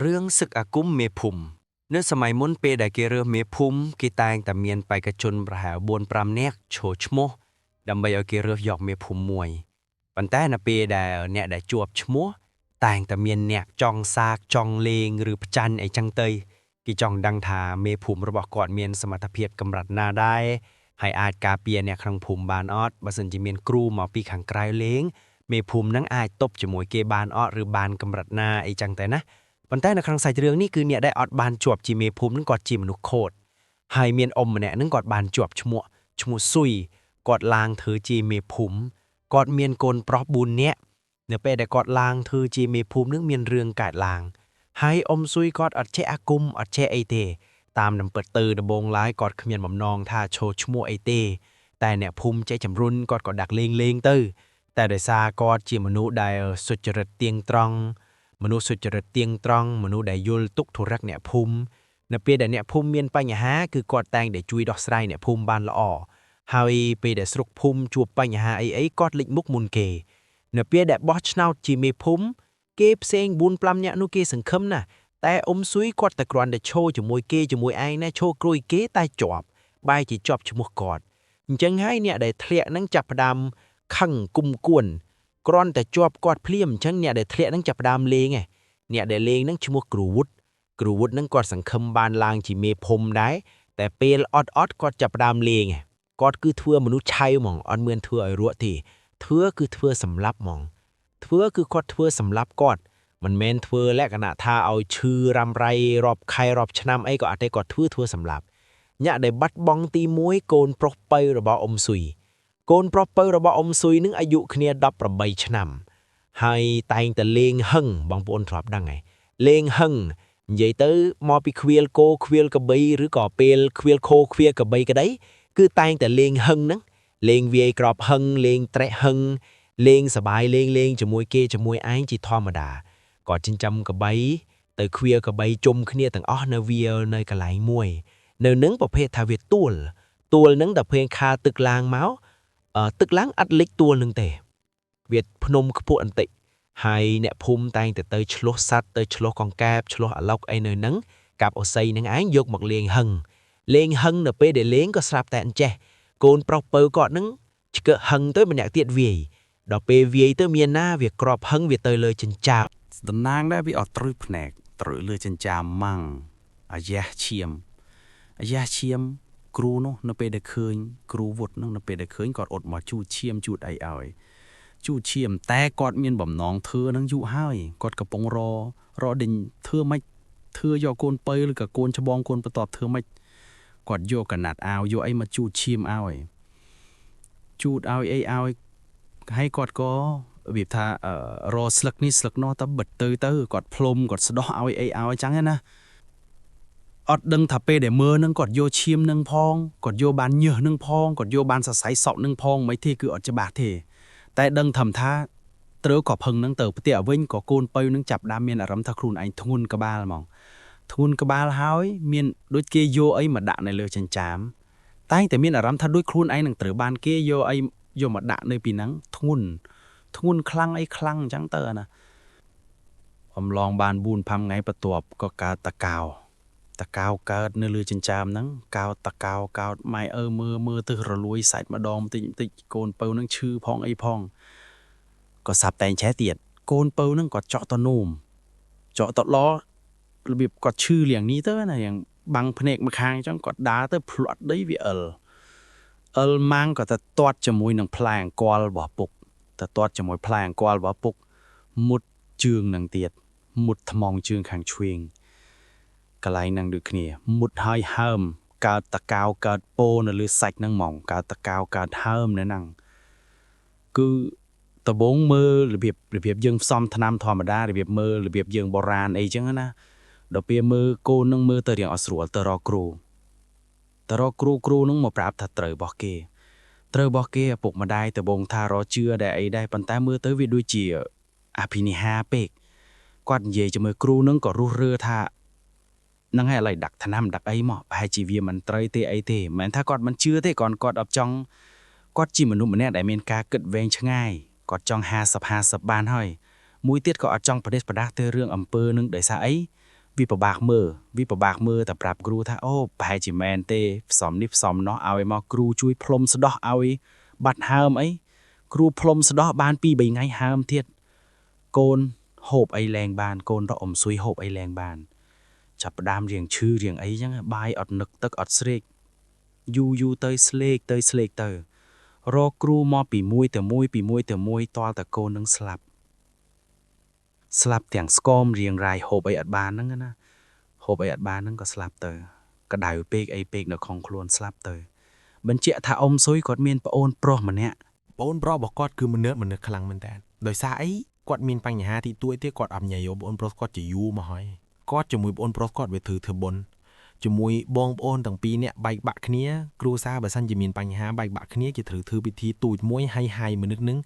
เรื่องศึกอากุมเมพุมเนื่อสมัยมุนเปได้เกเรือเมพุมกีแตงแต่เมียนไปกระจนประหาบวนปรามเนกโฉชโมดำไปเอาเกเรือหยอกเมพุมมวยปันแต่นาเปได้เนี่ยได้จวบชโมแต่งแต่เมียนเนี่ยจองซากจองเลงหรือพจันไอจังเตยกีจองดังทาเมพุมระบอกกอดเมียนสมรรถเพียรกำรัดนาได้ให้อาจกาเปียเนี่ยครังพุมบานออดบัสันจิเมียนกรูหมอปีขังไกลเลงเมพุมนั่งอายตบจมวยเกบานออดหรือบานกำรัดนาไอจังแต่นะปันแต่ในครั้งใส่เรื่องนี้คือเนี่ยได้ออดบานจวบจีเมภูมินึงกอดจีมนุโคตรไฮเมียนอมเนี่ยนึงกอดบานจวบชมัวซุยกอดลางเธอจีเมภูมิกอดเมียนโกนปรอบบุญเนี่ยเนื้อเป้ได้กอดลางเธอจีเมภูมินึงเมียนเรืองกาดลางไฮอมซุยกอดอัดเชอากุมอัดเชไอเตตามนำเปิดตือดบงร้ายกอดเขมียนหม่อมนองท่าโชชมัวไอเตแต่เนี่ยภูมิใจจำรุนกอดดักเลงเตอแต่โดยซากอดจีมนุได้สุจริตเตียงตรองมนุษย์สุจริตเตียงตรองมนุษย์ได้ยุลตุกทุรักเนี่ยภูมิเนเปียได้เนี่ยภูมิเมียนปัญหาคือกอดแตงได้จุยดอกไซเนี่ยภูมิบานละอ่อเฮาไปได้สรุกภูมิจูบปัญหาไอ้กอดลิกมุกมุนเกเนเปียได้บอชนาวจีเมภูมิเก็บเซงบุญปลำเนี่ยนุเกสังคมน่ะแต่อมซุยกอดตะกรอนได้โชว์จมวยเกจมวยไอ้เนี่ยโชว์กรุยเกตายจอบใบจีจอบชมัวกอดจังให้เนี่ยได้เทะนั่งจับดำขังกุมกวนกรอนแต่จอบกอดเพลียมจังเนี่ยได้เทะนั่งจับดำเลงไงเนี่ยได้เลงนั่งชมัวกรูวุฒนั่งกอดสังคมบานลางจีเมพมได้แต่เปลอดกอดจับดำเลงไงกอดคือเทือมนุษย์ชัยมองออนเมือนเทือไอรัวทีเทือคือเทือสำรับมองเทือคือกอดเทือสำรับกอดมันแมนเทือและขณะท่าเอาชื่อรำไรรอบใครรอบชนำไอ้ก็อาจได้กอดเทือสำรับเนี่ยได้บัดบองตีมวยโกนปรกไประบอมซุยโกนปรกไประบอมซุยนึงอายุเคลียดับประใบชนำให้ตายแต่เลงหึ่งบางปนทรับดังไงเลงหึ่งvậy tới mò bị khuya cô khuya cái bay rứa cỏ pel khuya khô khuya cái bay cái đấy cứ tanแต่เลงหึ่งนั้นเลงวีกรอบหึ่งเลงแตะหึ่งเลงสบายเลงจะมวยเกจะมวยไอ้จีธรรมดาก่อนจินจำกับใบแต่เคลียกับใบจมขึ้นเนี่ยต่างอ้อเนเวียในกระไหลมวยเนื้อนึงประเภททาเวตัวนึงแต่เพลงคาตึกลางเมาส์ตึกล้างอัดเล็กตัวหนึ่งแต่เวียดพนมขบวนติให้เนี่ยภูมิใจแต่เตยชลสัตเตยชลกองแกบชลอลอกไอเนยนังกับเอาใส่นังไอ้ยกหมกเลงหึ่งเนเปเดเลงก็สลับแต่อันเจโกนเปล่าเปิลก่อนนังจะเกิดหึ่งเตยมันอยากเตียดเวียดอกเปเวียเตยเมียนาเวียกรอบหึ่งเวียเตยเลยจนจ่าตนางได้ไปออกตรุยแผนกตรุยเลยจนจ่ามั่งอายะเชียมครูเนาะเนเปเดเคยครูวุฒิเนาะเนเปเดเคยก่อนอดมาจูเชียมจูดไอเอาจูเชียมแต่กอดเมียนบ่มน้องเธอนั่งอยู่ห้ายกอดกระปงรอดิ่งเธอไม่เธอยอโกนเปยหรือกับโกนชบองโกนประตอบเธอไม่กอดโยกันนัดเอาโยไอมาจูเชียมเอาจูดเอาไอเอาให้กอดก็บีบท่ารอสลักนี่สลักนอตะบัดเตยกอดพลมกอดสะดอเอาจังไงนะอดดึงถับเปเดเมื่อนึงกอดโยเชียมนึงพองกอดโยบานเยอะนึงพองกอดโยบานสะใสสอบนึงพองไม่เทคืออดจะบาดเทแต่ดังทำท่าเต๋อกอบพึงนังเต๋อเตี่ยเว้นก็โกนไปนังจับดามเมียนอารมณ์ทักครูนไอ้ทุนกบาลมองทุนกบาลหายเมียนด้วยเกยโยไอ้มาด่าในเรือจันจามแต่เมียนอารมณ์ทัดด้วยครูนไอ้นังเต๋อบานเกยโยไอ้โยมาด่าในปีนังทุนคลั่งไอ้คลั่งจังเต๋อนะผมลองบานบูนพำไงประตวบก็กาตะกาวเกิดในเรือจันจามนังกาวตะกาวไม่มือตึกระลุยใส่มาดองติโกนเปิลนังชื่อพองไอ้พองก็สับแต่งแช่เตียดโกนเปิลนั่งก็เจาะตะนุ่มเจาะตะล้อระเบียบก็ชื่อเหลี่ยงนี้เต้นะอย่างบางแผนกมาคางจังก็ด่าเต้พลอดได้วิมังก็จะตอดจมูกหนังพลางกอลบ่ปุกแต่ตอดจมูกพลางกอลบ่ปุกมุดจืงหนังเตียดมุดทมองจืงขางชวิงกะไลนังดูขี้มุดหายเฮิมกาตะกาวกาโปนหรือใส่นังหม่องกาตะกาวกาเฮิมเนี่ยนังคือตะบงมือระเบียบยังซ้อมธนามธรรมดาระเบียบมือระเบียบยังโบราณไอ้จังนะดอกเปียมือโกนังมือเตอเรียงอสรัวเตอรอครูนังมาปราบถัดเตอบอกเกปลุกมาได้ตะบงทารอเชื่อได้ไอ้ได้ปันตามือเตอวิดูจีอภินิหาเป็กกอดเย่จะมือครูนังก็รู้เรือท่านั่งให้อะไรดักธนามดักไอ้หมอไปจีเวียมันเตยเตไอเตเหมือนถ้ากอดมันเชื่อเตก่อนกอดอับจองกอดจีมนุษย์มันเนี่ยได้เมนกาเกิดเวงชง่ายกอดจองหาสับบานห้อยมุ้ยเตี้ยก็อัดจองประเดชประดักเตเรื่องอำเภอนึงได้ซะไอ้ วิปบากมือแต่ปรับครูถ้าโอ้ไปจิแมนเตสอมนิบสอมเนาะเอาไอ้มาครูช่วยพลมสะดอกเอาไอ้บัดหามไอ้ครูพลมสะดอกบ้านปีใบไงหามเทียดโกนโหบไอ้แรงบานโกนเราอมซุยโหบไอ้แรงบานจับดามเรียงชื่อเรียงไอ้ยังบายอดนึกตึกอดเสกยูเตยสเลกเตยรอครูมอปีมวยแต่มวยตอแต่โกนนึงสลับแต่งสกอมเรียงรายโหบไอ้อัดบานนั่งนะโหบไอ้อัดบานนั่งก็สลับเตอกระดายเปกไอ้เปกเนอของครวนสลับเตอบันเจถ้าอมซุยกอดเมียนปะโอนโปรมันเนี่ยปอนบรอบอกกอดคือมันเนื้อคลังมันแต่โดยสายกอดมีนปัญหาที่ตัวที่กอดอับใหญ่โยบอนโปรกอดจะยูมาหอยกอดจะมวยบอนโปรกอดไปถือบนจะมวยบองโอนตั้งปีเนี่ยใบบักเนี้ยครูซาบัสันจะมีปัญหาใบบักเนี้ยจะถือไปทีตูดมวยไฮมันนึง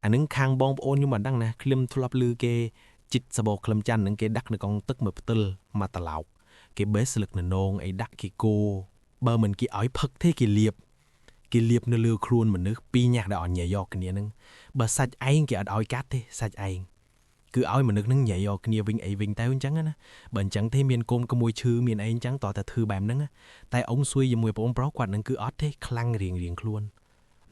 อันนึงคางบองโอนอยู่มันดังนะคลิมทุลับลือเกจิตสะบอกคลำจันนึงเกดักในกองตึกเหมือนตึลมาตลาดเกเบสลึกในนองไอ้ดักเกโกเบอร์เหมือนเกอ้อยพักเทเกเลียบในเรือครูนเหมือนนึกปีnhạc đã on nhảy yò cái nia nưng bờ sạch anh kì ở đói cát thế sạch anh cứ ói mà nước nưng nhảy yò cái nia vinh tay trắng á bận chẳng thêm miền côn có mùi chư miền anh trắng tỏ ta thư bàm nưng á tay ông xuôi giờ mùi bông bó quạt nưng cứ ót thế khăng riêng luôn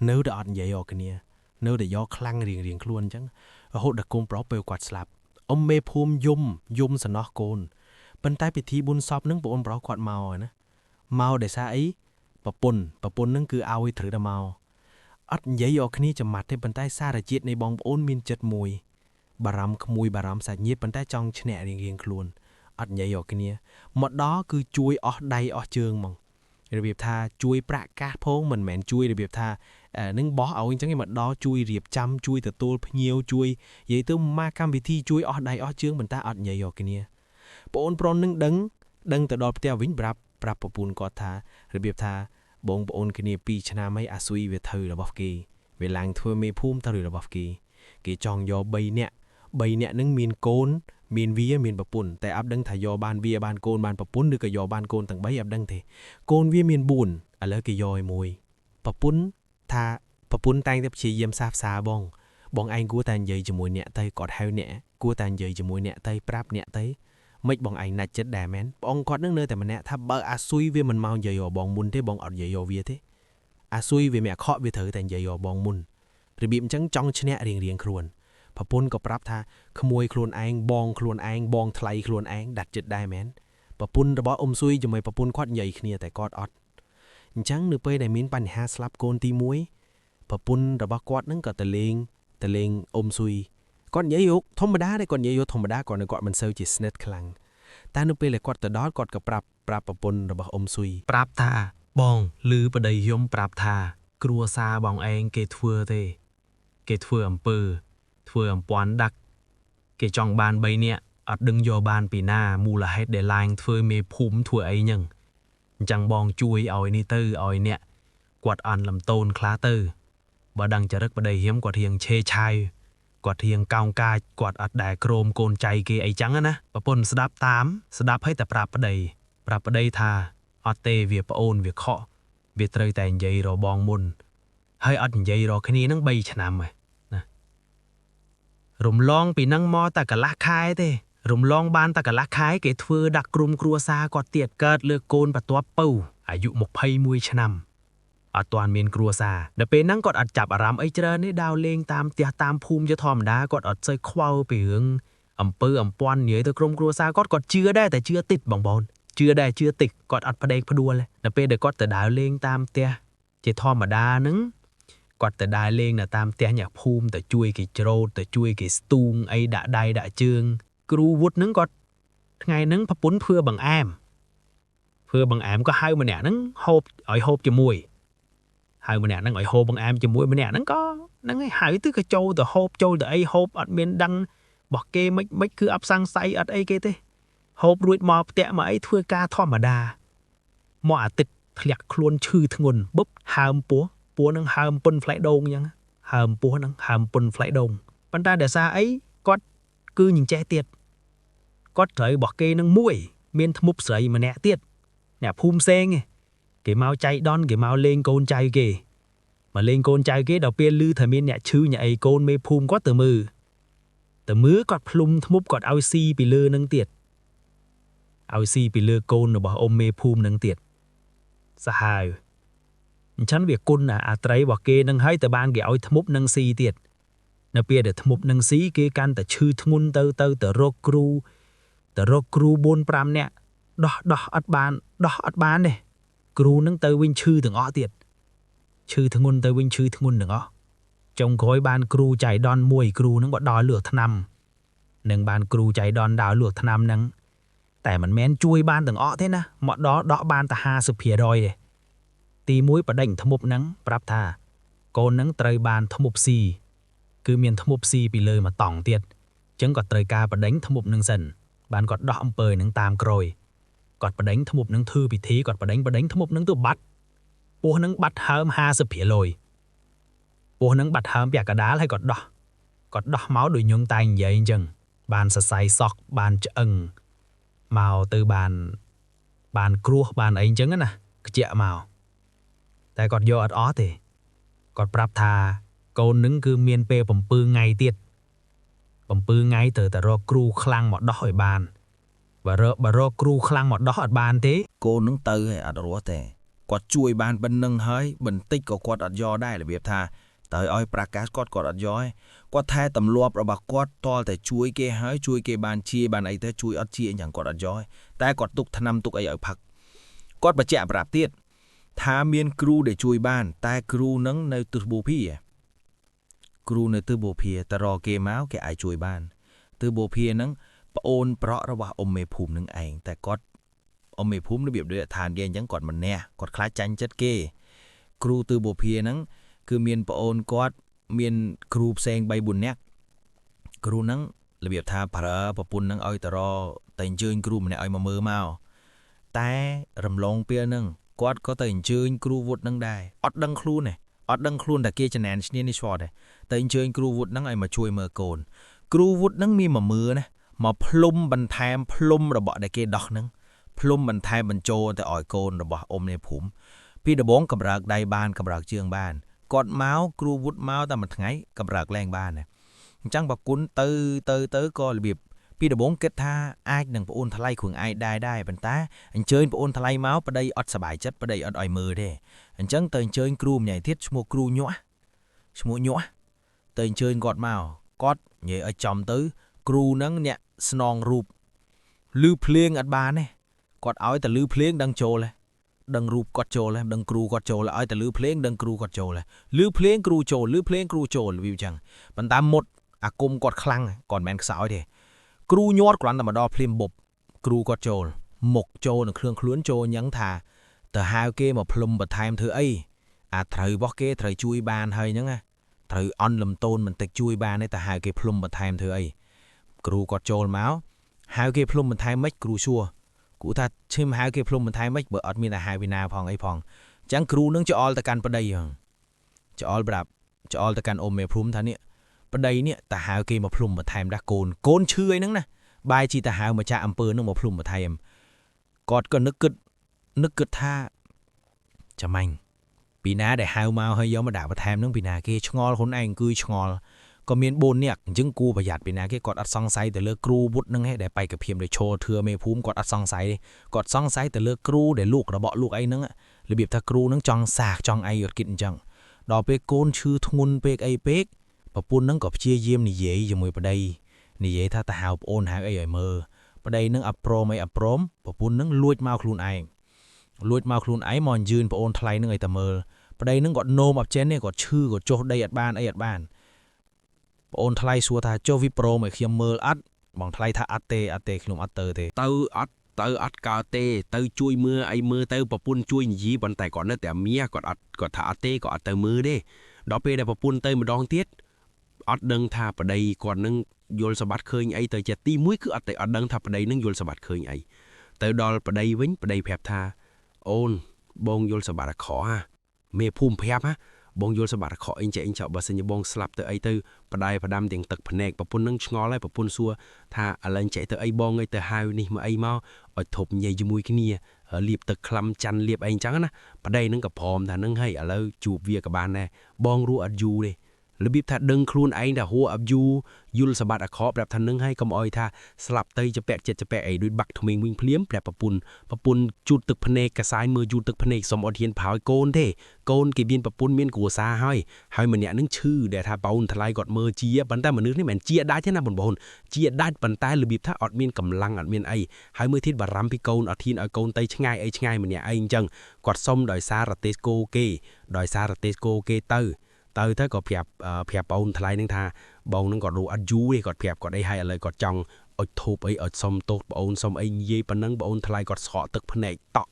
nếu đã on nhảy yò cái nia nếu để yò khăng riêng luôn trắng hốt đã côn bó bèo quạt slap ông mê phum yum sờ nó côn bên tay bị thi bún sọp nưng bông bó quạt màu nè màu để xa ấyปะปนนั่นคือเอาไว้ถือดำเมาอัดยัยออกนี้จะมัดให้บรรทัดซาระจิตในบองโอนมินจัดมวยบารำขมวยบารำสายเงียบบรรทัดจองแฉะเรียงคลวนอัดยัยออกนี้หมดđóคือช่วยออกใดออกเชิงมั่งระเบียบท่าช่วยประกาศพงเหมือนแมนช่วยระเบียบท่านึ่งบอเอาจังไงหมดđóช่วยเรียบจำช่วยแต่ตัวเหี่ยวช่วยยัยตัวมากำวิธีช่วยออกใดออกเชิงบรรทัดอัดยัยออกนี้ปนปรนนึ่งดังแต่ดอกเตียววิ่งปรับปะปูนกอดท่าระเบียบท่าบงปอนคณีปีชนะไม่อาซุยเวทย์ระบบกีเวลาทัวร์ไม่พุ่มตรุระบบกีจองยอใบเนี่ยนึงมีนโกนมีนวีมีนปะปุ่นแต่อับดังถ่ายยอบ้านวีบ้านโกนบ้านปะปุ่นหรือก็ยอบ้านโกนต่างใบอับดังเถโกนวีมีนบุญอะไรก็ยอยมวยปะปุ่นท่าปะปุ่นแต่งแต่ชีเยี่ยมซาบซาบองไอ้กูแต่งใหญ่จมวยเนี่ยไตกอดเฮาเนี่ยกูแต่งใหญ่จมวยเนี่ยไตปราบเนี่ยไตไม่บองไอ้นัดจัดแดแมนบองกอดนึงเนอแต่มันเนี่ยถ้าเบอร์อาซุยเวียมันเมาใหญ่ยอบองมุนที่บองอดใหญ่ยอเวียที่อาซุยเวียแม่เคาะเวียเถอแต่ใหญ่ยอบองมุนระเบียบจังจ้องชนะเรียงครวนพอปนก็ปรับท่าขโมยครวนไอ้บองครวนไอ้บองทลายครวนไอ้ดัดจัดได้แมนปะปุนระบออมซุยจะไม่ปะปุนควัดใหญ่เนียแต่กอดอดจังนึกไปได้มินปัญหาสลับโกนตีมวยปะปุนระบอกอดนั่งก็ตะเลงอมซุยก่อนใหญ่ยกธรรมดาได้ก่อนใหญ่ยกธรรมดาก่อนในกอดมันเซลจิสเน็ตคลังตานุเปเลยกอดแต่ดอดกอดกับปรับปะปนระบอมซุยปรับท่าบองลือประเดี๋ยมปรับท่ากลัวซาบองเองเกทัวเตเกทัวอำเปอทัวอำปอนดักเกจองบานใบเนี่ยอัดดึงโยบานปีหน้ามูละให้เดลายทัวเมพุ่มทัวไอ้ยังจังบองจุยเอาไอ้นี่เตอเอาไอ้เนี่ยกวาดอันลำต้นคลาเตอบ่ดังจะรักประเดี๋ยมกว่าเทียงเชชัยกอดเทียงกาวกายกอดอัดแดโครมโกนใจเกไอจังนะปะปนสดับตามสดับให้แต่ปราบประเดยทาอัดเตเวียปะโอนเวียเคาะเวียเตยแต่ใหญ่รอบองมุนให้อัดใหญ่รอแค่นี้นั่งใบชนะไหมนะรุมลองปีนั่งมอตะกะละคายเตรุมลองบานตะกะละคายเกทัวดักกลุ่มครัวซากอดเตียดเกิดเลือกโกนปะตัวเป้าอายุหมกไพ่มวยชนะอัดตอนเมียนกลัวซาเดเป็นนั่งกอดอัดจับอารามไอเจริญในดาวเลงตามเตียตามภูมิจะทอมดากอดอัดใจคว้าไปหึงอำเปอปอนเหนื่อยตะกรมกลัวซากอดเชื่อได้แต่เชื่อติดบองบอลเชื่อได้เชื่อติดกอดอัดพะเดกพะดัวเลยเดเป็นเดกอดแต่ดาวเลงตามเตียจะทอมดานึงกอดแต่ดาวเลงน่ะตามเตียอยากภูมิแต่ช่วยกิจโรแต่ช่วยกิสตูงไอดะใดดะเจืองกรูวุฒนึงกอดไงนึงพะปุ้นเพื่อบังแอมก็ให้มาเนี่ยนึงโฮบอ้อยโฮบจะมวยhai bên này nó gọi hộp bằng em cho mũi bên này nó có nó ngay hai thứ cái châu từ ấy hộp ở bên đăng bỏ kê mấy cứ ấp sang say ở ấy kia thế hộp ruột mò tẹt mà ấy thưa ca thò mà đà mò tịt phẹt luôn chư thằng nguồn búp hàm púa năng hàm pun phải đông nhá hàm púa năng hàm pun phải đông bên ta để xa ấy có cứ nhìn che tiệt có trời bỏ kê năng mũi miên thâm mục sợi mà nè tiệt nè phum sen cái mau chạy đón cái mau lên côn chạy kì mà lên côn chạy kì đầu tiên lư thời miên nhẹ chư nhẹ ấy côn mê phum quá từ mư quạt plum thmúp quạt ao si bị lư nâng tiệt ឲ្យស៊ីពីលើកូនរបស់អ៊ំមេភូមិនឹងទៀតសាហាវអញ្ចឹងវាគុណណាអាត្រីរបស់គេនឹងហើយទៅបានគេឲ្យធ្មប់នឹងស៊ីទៀតនៅពេលដែលធ្មប់នឹងស៊ីគេកាន់តែឈឺធ្ងន់ទៅរកគ្រូ4 5នាក់ដោះអត់បានទេគ្រូនឹងទៅវិញឈឺទាំងអស់ទៀតឈឺធ្ងន់ទៅវិញឈឺធ្ងន់ទាំងអស់ចុងក្រោយបានគ្រូចៃដន្យមួយគ្រូនឹងក៏ដល់លក់ថ្នាំនឹងបានគ្រូចៃដន្យដល់លក់ថ្នាំនឹងតែមិនមែនជួយបានទាំងអស់ទេណាមកដល់ដកបានតែ 50% ទេទី1បដិញធ្មប់នឹងប្រាប់ថាកូននឹងត្រូវបានធ្មប់ស៊ីគឺមានធ្មប់ស៊ីពីលើមកតង់ទៀតអញ្ចឹងគាត់ត្រូវការបដិញធ្មប់នឹងសិនបានគាត់ដោះអំពើនឹងតាមក្រោយគាត់បដិញធ្មប់នឹងធ្វើពិធីគាត់បដិញធ្មប់នឹងទៅបាត់ពោះនឹងបាត់ហើម 50% ពោះនឹងបាត់ហើមពាក់កដាលហើយគាត់ដោះមកដោយញងតែនិយាយអញ្ចឹងបានសរសៃសក់បានឆ្អឹងមកទៅបានគ្រោះបានអីអញ្ចឹងណាខ្ជាក់មកតែគាត់យកអត់អស់ទេគាត់ប្រាប់ថាកូននឹងគឺមានពេល7ថ្ងៃទៀត7ថ្ងៃត្រូវតែរកគ្រូខ្លាំងមកដោះឲ្យបានបើរកគ្រូខ្លាំងមកដោះអត់បានទេកូននឹងទៅឲ្យអត់រស់ទេគាត់ជួយបានប៉ុណ្្នឹងហើយបន្តិចក៏គាត់អត់យកដែររបៀបថាទៅឲ្យប្រកាសគាត់អត់យកទេគាត់ថែទម្លាប់របស់គាត់តលតែជួយគេហើយជួយគេបានជាបានអីទៅជួយអត់ជាអញ្ចឹងគាត់អត់យកទេតែគាត់ទុកថ្នាំទុកអីឲ្យផឹកគាត់បញ្ជាក់ប្រាប់ទៀតថាមានគ្រូដែលជួយបានតែគ្រូនឹងនៅទិសបូភាគ្រូនៅទិសបូភាតរកគេមកគេអាចជួយបានទិសបូភានឹងប្អូនប្រក់របស់អ៊ំមេភូមិនឹងឯងតែគាត់អ៊ំមេភូមិរបៀបដូចឋានគេអញ្ចឹងគាត់មិនណះគាត់ខ្លាចចាញ់ចិត្តគេគ្រូទិសបូភានឹងគឺមានប្អូនគាត់មានគ្រូផ្សេង 3-4 នាក់គ្រូនឹងរបៀបថាប្រើប្រពន្ធនឹងឲ្យតរតែអញ្ជើញគ្រូម្នាក់ឲ្យមកមើលមកតែរំលងពេលហ្នឹងគាត់ក៏ទៅអញ្ជើញគ្រូវុឌ្ឍនឹងដែរអត់ដឹងខ្លួនតែគេចំណែនឈ្នានេះស្វតដែរតែអញ្ជើញគ្រូវុឌ្ឍនឹងឲ្យមកជួយមើលកូនគ្រូវុឌ្ឍនឹងមានមកមើលណាមកផ្លុំបន្ថែមផ្លុំរបស់ដែលគេដោះហ្នឹងផ្លុំបន្ថែមបញ្ចូលទៅឲ្យកូនរបស់អ៊ំនៃភូមិពីដំបងកម្រើកដៃបានកម្រើកជើងបានគាត់មកគ្រូវុឌ្ឍមកតែមួយថ្ងៃកម្រើកលែងបានដែរអញ្ចឹងបើគុណទៅក៏របៀបពីដំបងគិតថាអាចនឹងប្អូនថ្លៃគ្រឿងឯងដែរប៉ុន្តែអញ្ជើញប្អូនថ្លៃមកប្តីអត់សប្បាយចិត្តប្តីអត់ឲ្យមើលទេអញ្ចឹងទៅអញ្ជើញគ្រូម្នាក់ទៀតឈ្មោះគ្រូញាស់ទៅអញ្ជើញគាត់មកគាត់និយាយឲ្យចំទៅគ្រូហ្នឹងអ្នកស្នងរូបលឺភ្លេងអត់បានទេគាត់ឲ្យតែលឺភ្លេងដឹងចូលទេដឹងរូបគាត់ចូលហើយដឹងគ្រូគាត់ចូលឲ្យតែលឺភ្លេងដឹងគ្រូគាត់ចូលហើយលឺភ្លេងគ្រូចូលលឺភ្លេងគ្រូចូលវាអញ្ចឹងប៉ុន្តែមុតអាគមគាត់ខ្លាំងគាត់មិនមែនខ្សោយទេគ្រូញាត់គ្រាន់តែមកដល់ភ្លាមបុបគ្រូគាត់ចូលមុខចូលនឹងគ្រឿងខ្លួនចូលអញ្ចឹងថាទៅហៅគេមកផ្លុំបន្ថែមធ្វើអីអាត្រូវរបស់គេត្រូវជួយបានហើយអញ្ចឹងណាត្រូវអន់លំតូនបន្តិចជួយបានទេតែហៅគេផ្លុំបន្ថែមធ្វើអីគ្រូគាត់ចូលមកហៅគេផ្លុំបន្ថែមមិនគ្រូសួរគ្រូថាឈឹមហៅគេផ្លុំបន្ថែមមិនបើអត់មានអាហារវិណាផងអីផងអញ្ចឹងគ្រូនឹងច្អល់ទៅកាន់ប្តីហ្នឹងច្អល់ប្រាប់ច្អល់ទៅកាន់អ៊ំមេភូមិថានេះប្តីនេះតាហៅគេមកផ្លុំបន្ថែមដែរកូនឈឺអីហ្នឹងណាបាយជីតាហៅមកចាក់អំពើហ្នឹងមកផ្លុំបន្ថែមគាត់ក៏នឹកគិតថាចាំមាញ់ពីណាដែលហៅមកហើយយកមកដាក់បន្ថែមហ្នឹងពីណាគេឆ្ងល់ខ្លួនឯងគឺឆ្ងល់ក៏មាន4នាក់អញ្ចឹងគួរប្រយ័ត្នពីណាគេគាត់អត់សង្ស័យទៅលើគ្រូវុឌ្ឍហ្នឹងឯងដែលបេក្ខភាពដែលឈរធឿមេភូមិគាត់អត់សង្ស័យទេគាត់សង្ស័យទៅលើគ្រូដែលលោករបស់លោកអីហ្នឹងរបៀបថាគ្រូហ្នឹងចង់សាកចង់អីគាត់គិតអញ្ចឹងដល់ពេលកូនឈឺធ្ងន់ពេកអីពេកប្រពន្ធហ្នឹងក៏ព្យាយាមនិយាយជាមួយប្តីនិយាយថាទៅហៅប្អូនហៅអីឲ្យមើលប្តីហ្នឹងអត់ព្រមប្រពន្ធហ្នឹងលួចមកខ្លួនឯងមកអញ្ជើញប្អូនថ្លៃហ្នឹងឲ្យតែមើលប្តីហ្នឹងគាត់នោមអត់ចេញទេគាត់ឈឺគាត់ចុះដីអត់បានអីអត់បានប្អូនថ្លៃសួរថាចុះវិប្រមឲ្យខ្ញុំមើលអត់បងថ្លៃថាអត់ទេខ្ញុំអត់ទៅទេទៅអត់កើតទេទៅជួយមើលអីមើលទៅប្រពន្ធជួយនិយាយប៉ុន្តែគាត់នៅតែមាសគាត់ថាអត់ទេគាត់អត់ទៅមើលទេដល់ពេលដែលប្រពន្ធទៅម្ដងទៀតអត់ដឹងថាប្តីគាត់នឹងយល់សម្បត្តិឃើញអីទៅជាទី1គឺអត់ដឹងថាប្តីនឹងយល់សម្បត្តិឃើញអីទៅដល់ប្តីវិញប្តីប្រាប់ថាអូនបងយល់សម្បត្តិអាក្រក់ហ่าមេភូមិប្រាប់ហ่าបងយល់សម្បត្តិអាក្រក់អីចេះបើសិនជាបងស្លាប់ទៅអីទៅបដាយផ្ដាំទាំងទឹកភ្នែកប្រពន្ធនឹងឆ្ងល់ហើយប្រពន្ធសួរថាឥឡូវចេះទៅអីបងអីទៅហៅនេះមកអីមកឲ្យធប់ញ៉ៃជាមួយគ្នាលាបទឹកក្លាំច័ន្ទលាបអីអញ្ចឹងណាប្តីនឹងក៏ព្រមថានឹងហីឥឡូវជួបវាក៏បានដែរបងរស់អត់យូរទេ របៀបថាដឹងខ្លួនឯងថាហួអាប់យូយល់សម្បត្តិអាខប្រាប់ថានឹងហើយកុំអោយថាស្លាប់ទៅចពាក់ចិត្តចពាក់អីដូចបាក់ថ្មីងវិញភ្លាមប្រាប់ប្រពន្ធជូតទឹកភ្នែកកសាយមើលជូតទឹកភ្នែកសុំអត់ហ៊ានប្រហើយកូនទេកូនគេមានប្រពន្ធមានគ្រួសារហើយម្នាក់នឹងឈឺដែលថាបោនថ្លៃគាត់មើលជាប៉ុន្តែមនុស្សនេះមិនជាដាច់ទេណាបងប្អូនជាដាច់ប៉ុន្តែរបៀបថាអត់មានកម្លាំងអត់មានអីហើយមើលទៀតបារម្ភពីកូនអត់ហ៊ានឲ្យកូនទៅឆ្ងាយម្នាក់អីអញ្ចឹងគាត់សុំដោយសាររទេសគោគេទៅក៏ប្រាប់បងថ្លៃនឹងថាបងនឹងគាត់រੂអត់យូរទេគាត់ប្រាប់គាត់អីហើយឥឡូវគាត់ចង់អុជធូបអីអុជសុំទោសបងសុំអីនិយាយប៉ុណ្ណឹងបងថ្លៃគាត់ស្រក់ទឹកភ្នែកតក់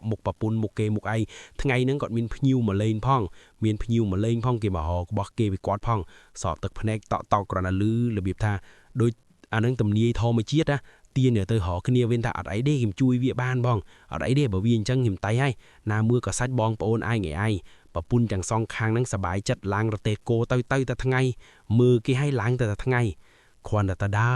មុខប្រពន្ធមុខគេមុខឯងថ្ងៃហ្នឹងគាត់មានភ្ញៀវមកលេងផងគេមករករបស់គេពីគាត់ផងស្រក់ទឹកភ្នែកតក់គ្រាន់តែលឺរបៀបថាដូចអានឹងទំនាយធម្មជាតិណាទៀនទៅរកគ្នាវិញថាអត់អីទេខ្ញុំជួយវាបានបងអត់អីទេបើវាអញ្ចឹងខ្ញុំតៃហើយណាមើលក៏សាច់បងប្អូនឯងប្រពន្ធទាំងសងខាងហ្នឹងសบายចិត្តឡើងរទេះគោទៅតែថ្ងៃមើលគេឲ្យឡើងតែថ្ងៃគ្រាន់តែតដា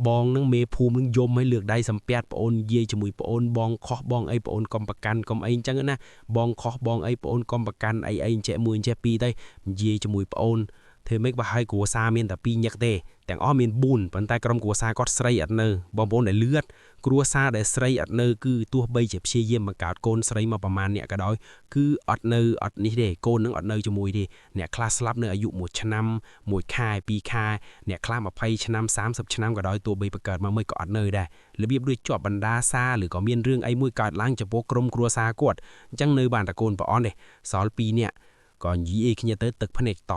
បងនឹងមេភូមិនឹងយំឲ្យលើកដៃសំពាត់ប្អូននិយាយជាមួយប្អូនបងខុសបងអីប្អូនកុំប្រកាន់កុំអីអញ្ចឹងណាបងខុសបងអីប្អូនកុំប្រកាន់អីចេះមួយចេះពីរទៅនិយាយជាមួយប្អូនធ្វើម៉េចបើឲ្យគ្រួសារមានតែ2ញឹកទេទាំងអស់មាន4ប៉ុន្តែក្រុមគ្រួសារគាត់ស្រីអត់នៅបងប្អូនដែលលឿតគ្រួសារដែលស្រីអត់នៅគឺទោះបីជាព្យាយាមបង្កើតកូនស្រីមកប្រមាណអ្នកក៏ដោយគឺអត់នៅអត់នេះទេកូននឹងអត់នៅជាមួយទេអ្នកខ្លះស្លាប់នៅអាយុ1ឆ្នាំ1ខែ2ខែអ្នកខ្លះ20ឆ្នាំ30ឆ្នាំក៏ដោយទោះបីបង្កើតមកមិនក៏អត់នៅដែររបៀបដូចជាប់បណ្ដាសាឬក៏មានរឿងអីមួយកើតឡើងចំពោះក្រុមគ្រួសារគាត់អញ្ចឹងនៅបានតែកូនប្រអន់ទេសល់2នាក់ក៏និយាយគ្នាទៅទឹកភ្នែកត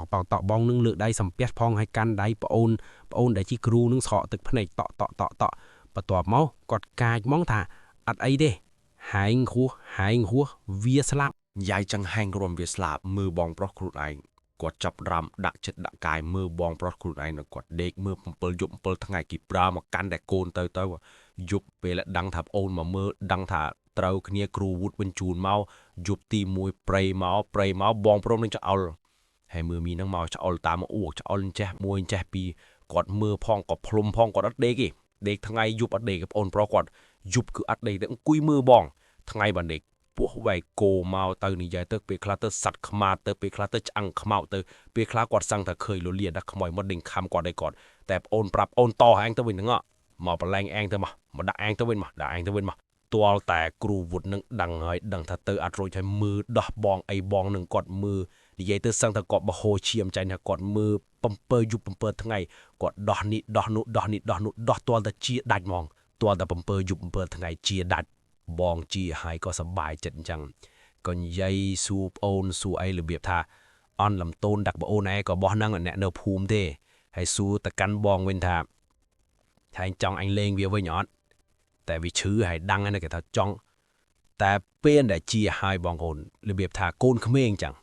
បងនឹងលើកដៃសំពះផងឲ្យកាន់ដៃប្អូនដែលជាគ្រូនឹងស្រក់ទឹកភ្នែកតបន្ទាប់មកគាត់កាចមកថាអត់អីទេហែងហួសវាស្លាប់ យាយចង្ហែងរំវាស្លាប់មើលបងប្រុសខ្លួនឯងគាត់ចាប់រំដាក់ចិត្តដាក់កាយមើលបងប្រុសខ្លួនឯងគាត់ដេកមើល7យប់7ថ្ងៃគេប្រើមកកាន់តែកូនទៅយប់ពេលដឹងថាប្អូនមកមើលដឹងថាត្រូវគ្នាគ្រូវុតបញ្ជូនមកយប់ទី1ព្រៃមកបងប្រុសនឹងចោលហើយមើលមីនឹងមកចោលតាមអ៊ូចោលចេះមួយចេះពីរគាត់មើលផងក៏ភ្លុំផងគាត់អត់ដេកទេដេកថ្ងៃយប់អត់ដេកប្អូនប្រុសគាត់យប់គឺអត់ដេកទេអង្គុយមើលបងថ្ងៃបានដេកពោះវាយគោមកទៅនិយាយទៅពេលខ្លះទៅសัตว์ខ្មាទៅពេលខ្លះទៅឆ្អឹងខ្មោចទៅពេលខ្លះគាត់សឹងតែឃើញលលាដាក់ខ្មោចមកដេញខំគាត់ឲ្យគាត់តែប្អូនប្រាប់អូនតហែងទៅវិញហ្នឹងមកប្រឡែងឯងទៅមកដាក់ឯងទៅវិញមកទាល់តែគ្រូវុតនឹងដឹងហើយដឹងថាទៅអត់រួចហើយមើលដោះបងអីបងនឹងគាត់មើលនិយាយទៅសឹងថាគាត់បហូរឈាមចាញ់ថាគាត់មើល7យប់7ថ្ងៃគាត់ដោះនេះដោះនោះដោះទាល់តែជាដាច់ហ្មងទាល់តែ7យប់7ថ្ងៃជាដាច់បងជាហើយក៏សប្បាយចិត្តអញ្ចឹងក៏និយាយសួរប្អូនសួរអីរបៀបថាអន់លំតូនដាក់ប្អូនឯងក៏បោះហ្នឹងអ្នកនៅភូមិទេហើយសួរទៅកាន់បងវិញថាថាអញចង់អញលេងវាវិញអត់តែវាឈឺហើយដឹងហ្នឹងគេថាចង់តែពេលដែលជាហើយបងប្អូនរបៀបថាកូនក្មេងអញ្ចឹង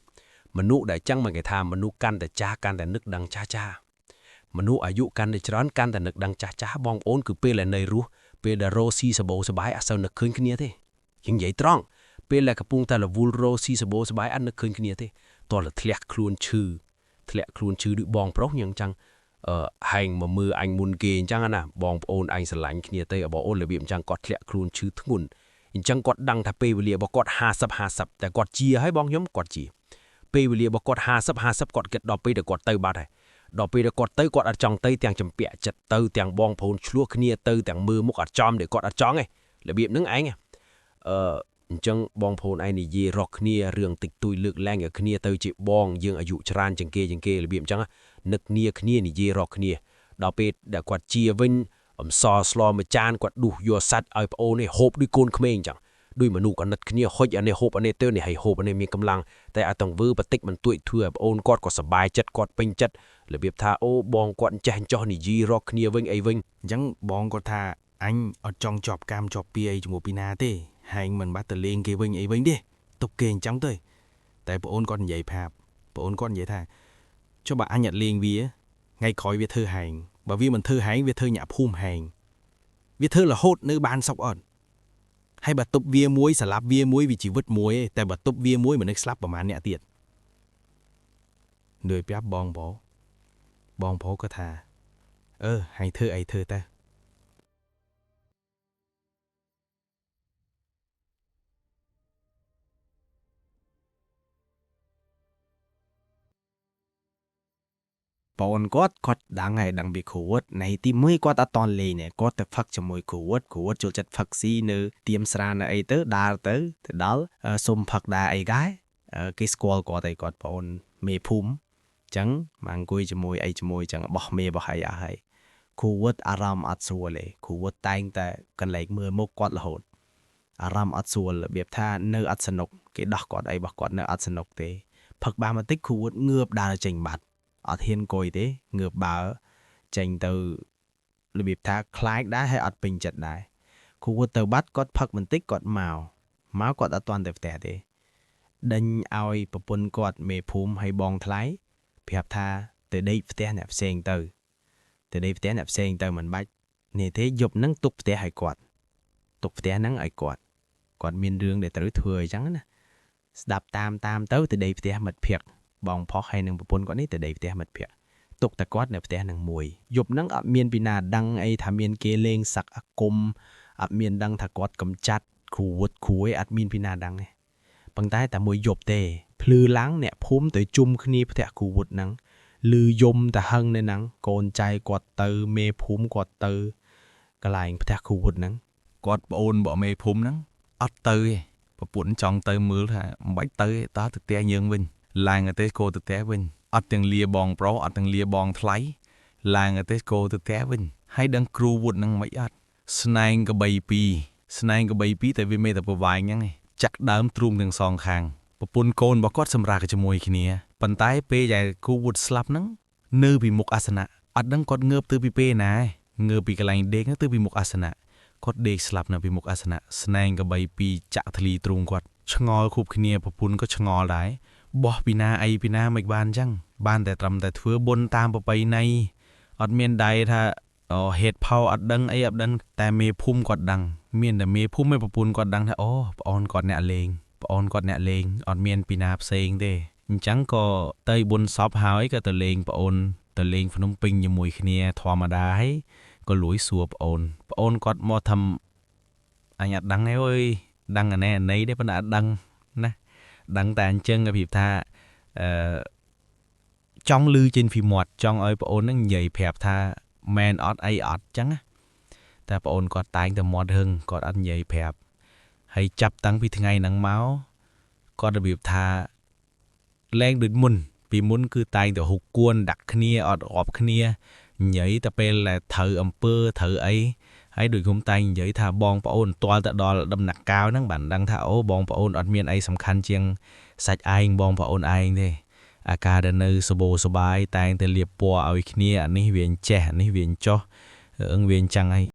មនុស្សដែលចឹងមកគេថាមនុស្សកាន់តែចាស់កាន់តែនឹកដឹងចាស់មនុស្សអាយុកាន់តែច្រើនកាន់តែនឹកដឹងចាស់បងប្អូនគឺពេលដែលនៅរស់ពេលដែលរស់ស៊ីសបោសបាយអត់សូវនឹកឃើញគ្នាទេយើងនិយាយត្រង់ពេលដែលកំពុងតែរវល់រស់ស៊ីសបោសបាយអត់នឹកឃើញគ្នាទេតោះតែធ្លាក់ខ្លួនឈឺដូចបងប្រុសយ៉ាងចឹងហែងមកមើលអញមុនគេអញ្ចឹងណាបងប្អូនអញស្រឡាញ់គ្នាទេបងអូនរបៀបអញ្ចឹងគាត់ធ្លាក់ខ្លួនឈឺធ្ងន់អញ្ចឹងគាត់ដឹងថាពេលវេលារបស់គាត់50តែគាត់ជាហើយបងខ្ញុំគាត់ជាពេលវេលារបស់គាត់50គាត់គិតដល់ពេលដែលគាត់ទៅបាត់ហើយដល់ពេលដែលគាត់ទៅគាត់អត់ចង់ទៅទាំងចម្ពាក់ចិត្តទៅទាំងបងប្អូនឆ្លោះគ្នាទៅទាំងមើលមុខអត់ចំដែលគាត់អត់ចង់ឯងរបៀបហ្នឹងឯងអញ្ចឹងបងប្អូនឯងនិយាយរកគ្នារឿងតិចតួចលើកឡើងឲ្យគ្នាទៅជាបងយើងអាយុច្រើនជាងគេរបៀបអញ្ចឹងនឹកគ្នានិយាយរកគ្នាដល់ពេលដែលគាត់ជាវិញអំសស្លមួយចានគាត់ដួសយកសាច់ឲ្យប្អូននេះហូបដូចកូនក្មេងអញ្ចឹងដូចមនុស្សអាណិតគ្នាហុចអានេះហូបអានេះទៅនេះឲ្យហូបអានេះមានកម្លាំងតែអត់តង្វើបន្តិចមិនទួចធ្វើឲ្យប្អូនគាត់ក៏សប្បាយចិត្តគាត់ពេញចិត្តរបៀបថាអូបងគាត់ចេះចោះនិយាយរកគ្នាវិញអីវិញ អញ្ចឹងបងគាត់ថាអញអត់ចង់ជាប់កម្មជាប់ពីអីជាមួយពីណាទេហែងមិនបាត់ទៅលេងគេវិញអីវិញទេទុកគេអញ្ចឹងទៅតែប្អូនគាត់និយាយប្រាប់ប្អូនគាត់និយាយថាចុះបើអញអត់លេងវាថ្ងៃក្រោយវាធ្វើហែងបើវាមិនធ្វើហែងវាធ្វើញាក់ភូមិហែងវាធ្វើរហូតនៅបានសុកអត់ហើយបើទប់វាមួយស្លាប់វាមួយវាជីវិតមួយទេតែបើទប់វាមួយមនុស្សស្លាប់ប្រហែលអ្នកទៀតដូចប្រាប់បងប្រុសក៏ថាហើយធ្វើអីធ្វើទៅ បងអូនគាត់ដឹងហើយដឹងពីគ្រូវត្តនៃទីមួយគាត់អត់តន់លេងទេគាត់ទៅផឹកជាមួយគ្រូវត្តចូលចិត្តផឹកស៊ីនៅទៀមស្រានៅអីទៅដើរទៅដល់សុំផឹកដែរអីដែរគេស្គាល់គាត់ហើយគាត់បងអូនមេភូមិអញ្ចឹងមកអង្គុយជាមួយអីជាមួយអញ្ចឹងបោះមេបោះអីអស់ហើយគ្រូវត្តអារម្មណ៍អត់ស្រួលទេគ្រូវត្តតែងតែកន្លែងមើលមុខគាត់រហូតអារម្មណ៍អត់ស្រួលរបៀបថានៅអត់សនុកគេដោះគាត់អីរបស់គាត់នៅអត់សនុកទេផឹកបានបន្តិចគ្រូវត្តងើបដើរចេញបាត់អត់ហ៊ានអង្គុយទេងើបបើចេញទៅរបៀបថាខ្លាចដែរហើយអត់ពេញចិត្តដែរគ្រូវត្តទៅបាត់គាត់ផឹកបន្តិចគាត់មកគាត់អត់ទាន់ទៅផ្ទះទេដេញឲ្យប្រពន្ធគាត់មេភូមិឲ្យបងថ្លៃប្រាប់ថាទៅដេកផ្ទះអ្នកផ្សេងទៅដេកផ្ទះអ្នកផ្សេងទៅមិនបាច់នេះទេយប់ហ្នឹងទុកផ្ទះឲ្យគាត់ទុកផ្ទះហ្នឹងឲ្យគាត់មានរឿងដែលត្រូវធ្វើអញ្ចឹងណាស្ដាប់តាមទៅដេកផ្ទះមិត្តភក្តិបងផុសហើយនឹងប្រពន្ធគាត់នេះទៅដេកផ្ទះមិត្តភក្តិទុកតែគាត់នៅផ្ទះនឹងមួយយប់ហ្នឹងអត់មានពីណាដឹងអីថាមានគេលេងសឹកអាគមអត់មានដឹងថាគាត់កំចាត់គ្រូវត្តគ្រូអីអត់មានពីណាដឹងទេប៉ុន្តែតែមួយយប់ទេភ្លឺឡើងអ្នកភូមិទៅជុំគ្នាផ្ទះគ្រូវត្តហ្នឹងលឺយំទៅហឹងនៅហ្នឹងកូនចៅគាត់ទៅមេភូមិគាត់ទៅកន្លែងផ្ទះគ្រូវត្តហ្នឹងគាត់ប្អូនបងមេភូមិហ្នឹងអត់ទៅទេប្រពន្ធចង់ទៅមើលថាមិនបាច់ទៅទេតើទៅផ្ទះយើងវិញឡើងទៅគោទៅផ្ទះវិញអត់ទាំងលាបងប្រុសអត់ទាំងលាបងថ្លៃឡើងទៅគោទៅផ្ទះវិញហើយដឹងគ្រូវត្តហ្នឹងមិនអត់ស្នែងកបីពីរតែវាមេតែប្រវាយហ្នឹងឯងចាក់ដើមទ្រូងទាំងសងខាងប្រពន្ធកូនរបស់គាត់សម្រាប់ជាមួយគ្នាប៉ុន្តែពេលដែលគ្រូវត្តស្លាប់ហ្នឹងនៅពីមុខអាសនៈអត់ដឹងគាត់ងើបទៅពីពេលណាងើបពីកន្លែងដេកទៅពីមុខអាសនៈគាត់ដេកស្លាប់នៅពីមុខអាសនៈស្នែងកបីពីរចាក់ធ្លីទ្រូងគាត់ឆ្ងល់គ្រប់គ្នាប្រពន្ធក៏ឆ្ងល់ដែរបោះពីណាអីពីណាមិនបានអញ្ចឹងបានតែត្រឹមតែធ្វើបុណ្យតាមប្រពៃណីអត់មានដៃថាហេតុផលអត់ដឹងអីអត់ដឹងតែមេភូមិគាត់ដឹងមានតែមេភូមិឯប្រពន្ធគាត់ដឹងថាអូប្អូនគាត់អ្នកលេងអត់មានពីណាផ្សេងទេអញ្ចឹងក៏ទៅបុណ្យសពហើយក៏ទៅលេងប្អូនទៅលេងភ្នំពេញជាមួយគ្នាធម្មតាហើយក៏លួយសួរប្អូនគាត់មកធ្វើអញអត់ដឹងទេអើយដឹងអានេះទេប៉ុន្តែអត់ដឹងណាដឹងតែអញ្ចឹងប្រៀបថាចង់លឺចេញពីមាត់ចង់ឲ្យប្អូនហ្នឹងនិយាយប្រាប់ថាមែនអត់អីអត់អញ្ចឹងណាតែប្អូនគាត់តែងតែមាត់ហឹងគាត់អត់និយាយប្រាប់ហើយចាប់តាំងពីថ្ងៃហ្នឹងមកគាត់របៀបថាលែងដូចមុនពីមុនគឺតែងតែហុកគួនដាក់គ្នាអត់រាប់គ្នានិយាយតែពេលដែលត្រូវអំពើត្រូវអីហើយដូចខ្ញុំតែងនិយាយថាបងប្អូនទាល់តែដល់ដំណាក់កាលហ្នឹងបានដឹងថាអូបងប្អូនអត់មានអីសំខាន់ជាងសាច់ឯងបងប្អូនឯងទេអាការដែលនៅសបោសបាយតែងតែលាបពណ៌ឲ្យគ្នាអានេះវាចេះអានេះវាចោះវាអញ្ចឹងហើយ